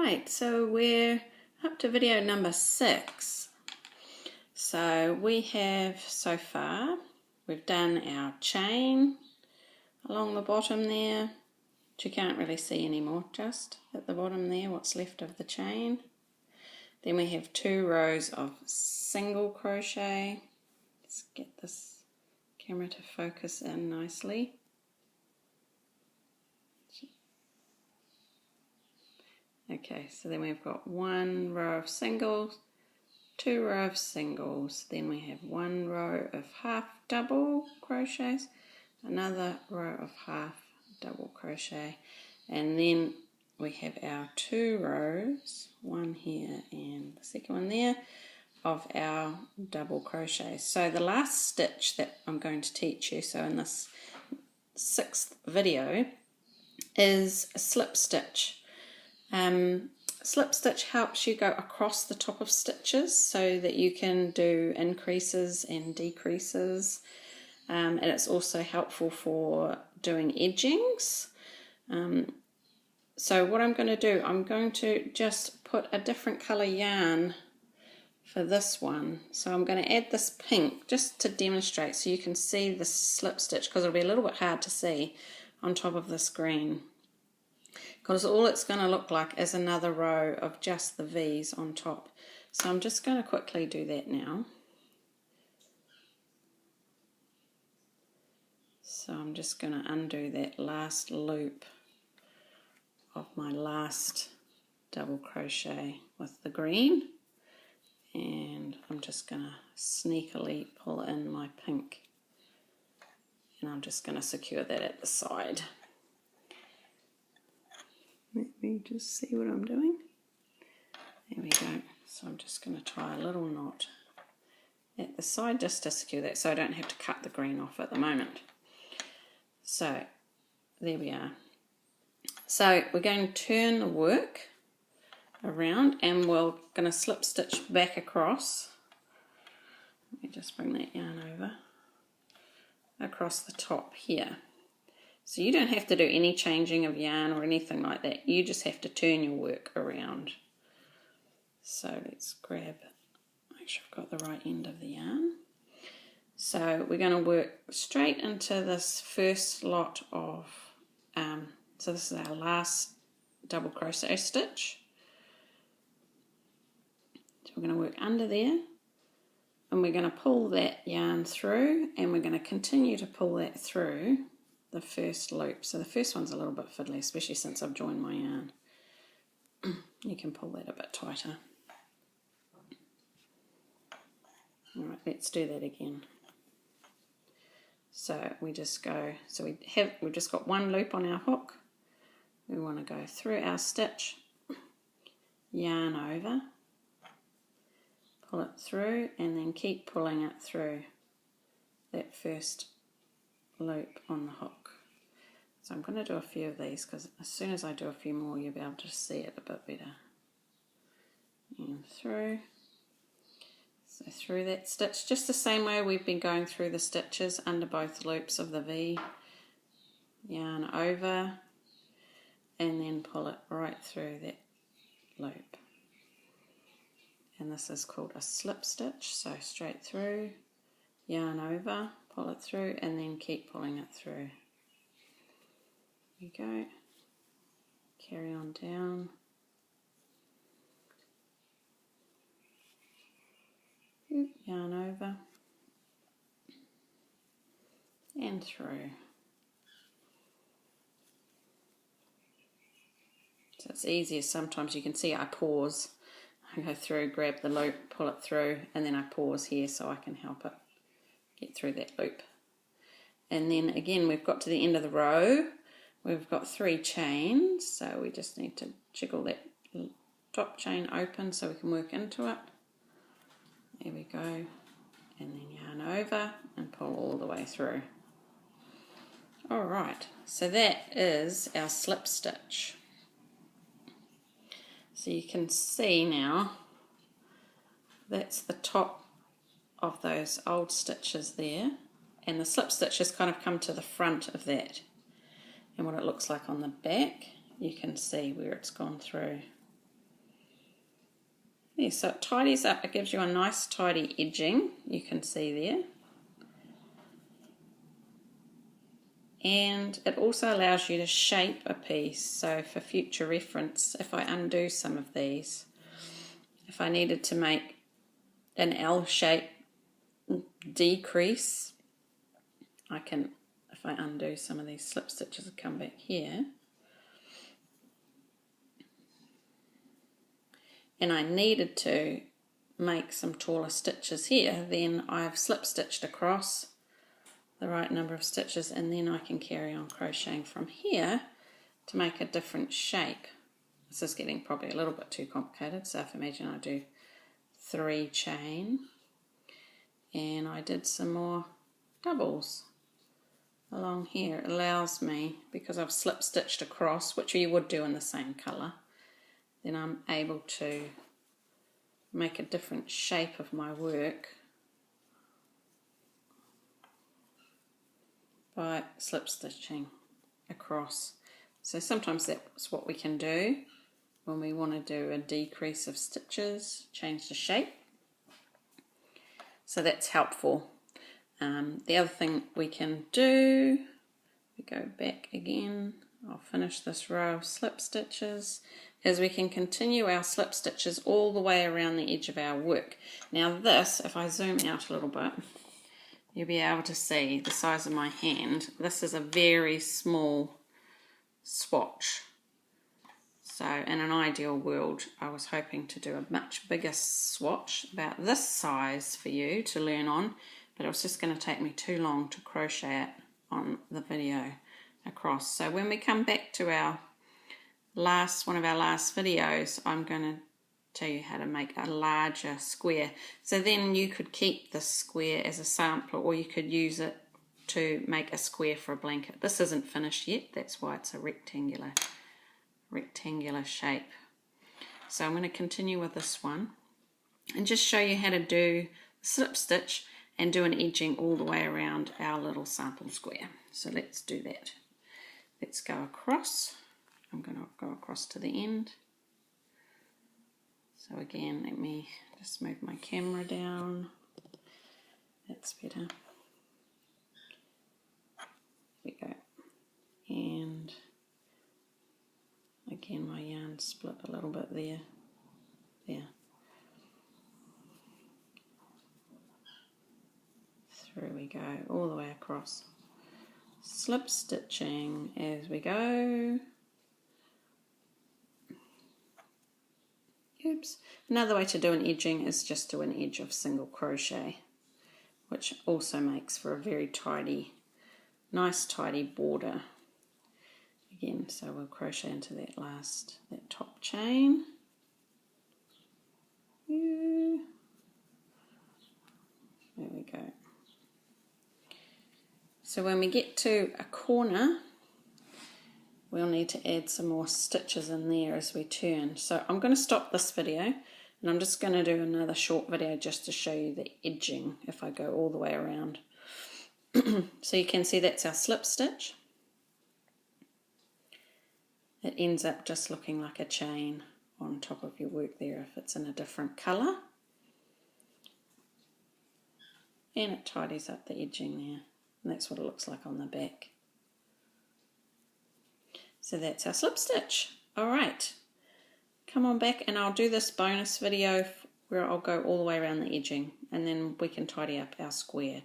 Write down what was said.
Alright, so we're up to video number 6. So we have so far, we've done our chain along the bottom there, which you can't really see anymore, just at the bottom there, what's left of the chain. Then we have 2 rows of single crochet. Let's get this camera to focus in nicely. Okay, so then we've got 1 row of singles, 2 rows of singles, then we have 1 row of half double crochets, another row of half double crochet, and then we have our 2 rows, one here and the second one there, of our double crochets. So the last stitch that I'm going to teach you, so in this 6th video, is a slip stitch. Slip stitch helps you go across the top of stitches so that you can do increases and decreases, and it's also helpful for doing edgings. So what I'm going to do, I'm going to just put a different colour yarn for this one. So I'm going to add this pink just to demonstrate so you can see the slip stitch, because it'll be a little bit hard to see on top of this green. Because all it's going to look like is another row of just the V's on top. So I'm just going to quickly do that now. So I'm just going to undo that last loop of my last double crochet with the green, and I'm just going to sneakily pull in my pink, and I'm just going to secure that at the side. Let me just see what I'm doing. There we go. So I'm just going to tie a little knot at the side just to secure that so I don't have to cut the green off at the moment. So there we are. So we're going to turn the work around and we're going to slip stitch back across. Let me just bring that yarn over across the top here. So you don't have to do any changing of yarn or anything like that. You just have to turn your work around. So let's grab, make sure I've got the right end of the yarn. So we're going to work straight into this first lot of, so this is our last double crochet stitch. So we're going to work under there, and we're going to pull that yarn through, and we're going to continue to pull that through the first loop. So the first one's a little bit fiddly, especially since I've joined my yarn. You can pull that a bit tighter. Alright, let's do that again. So we just go, so we've just got 1 loop on our hook. We want to go through our stitch, yarn over, pull it through, and then keep pulling it through that first loop on the hook. So I'm going to do a few of these, because as soon as I do a few more you'll be able to see it a bit better. And through. So through that stitch, just the same way we've been going through the stitches under both loops of the V. Yarn over, and then pull it right through that loop. And this is called a slip stitch, so straight through, yarn over, pull it through, and then keep pulling it through. There you go. Carry on down. Yarn over and through. So it's easier sometimes. You can see I pause. I go through, grab the loop, pull it through, and then I pause here so I can help it get through that loop. And then again we've got to the end of the row. We've got 3 chains, so we just need to jiggle that top chain open so we can work into it. There we go, and then yarn over and pull all the way through. Alright, so that is our slip stitch. So you can see now, that's the top of those old stitches there, and the slip stitch has kind of come to the front of that. And what it looks like on the back, you can see where it's gone through. Yeah, so it tidies up, it gives you a nice tidy edging, you can see there. And it also allows you to shape a piece, so for future reference, if I undo some of these, if I needed to make an L shape decrease, I can, if I undo some of these slip stitches and come back here, and I needed to make some taller stitches here, then I've slip stitched across the right number of stitches, and then I can carry on crocheting from here to make a different shape. This is getting probably a little bit too complicated, so if imagine I do 3 chain and I did some more doubles along here, it allows me, because I've slip stitched across, which you would do in the same colour, then I'm able to make a different shape of my work by slip stitching across. So sometimes that's what we can do when we want to do a decrease of stitches, change the shape. So that's helpful. The other thing we can do, we go back again, I'll finish this row of slip stitches, is we can continue our slip stitches all the way around the edge of our work. Now this, if I zoom out a little bit, you'll be able to see the size of my hand. This is a very small swatch. So in an ideal world, I was hoping to do a much bigger swatch about this size for you to learn on, but it was just going to take me too long to crochet it on the video across. So when we come back to our one of our last videos, I'm going to tell you how to make a larger square. So then you could keep this square as a sampler, or you could use it to make a square for a blanket. This isn't finished yet, that's why it's a rectangular shape. So I'm going to continue with this one and just show you how to do slip stitch and do an edging all the way around our little sample square. So let's do that. Let's go across. I'm going to go across to the end. So again, let me just move my camera down. That's better. There we go. And again, my yarn split a little bit there. There. Through we go, all the way across. Slip stitching as we go. Oops. Another way to do an edging is just do an edge of single crochet, which also makes for a very tidy, nice tidy border. Again, so we'll crochet into that top chain. There we go. So when we get to a corner, we'll need to add some more stitches in there as we turn. So I'm going to stop this video and I'm just going to do another short video just to show you the edging if I go all the way around. So you can see that's our slip stitch. It ends up just looking like a chain on top of your work there if it's in a different colour. And it tidies up the edging there. And that's what it looks like on the back. So that's our slip stitch. Alright, come on back and I'll do this bonus video where I'll go all the way around the edging and then we can tidy up our square.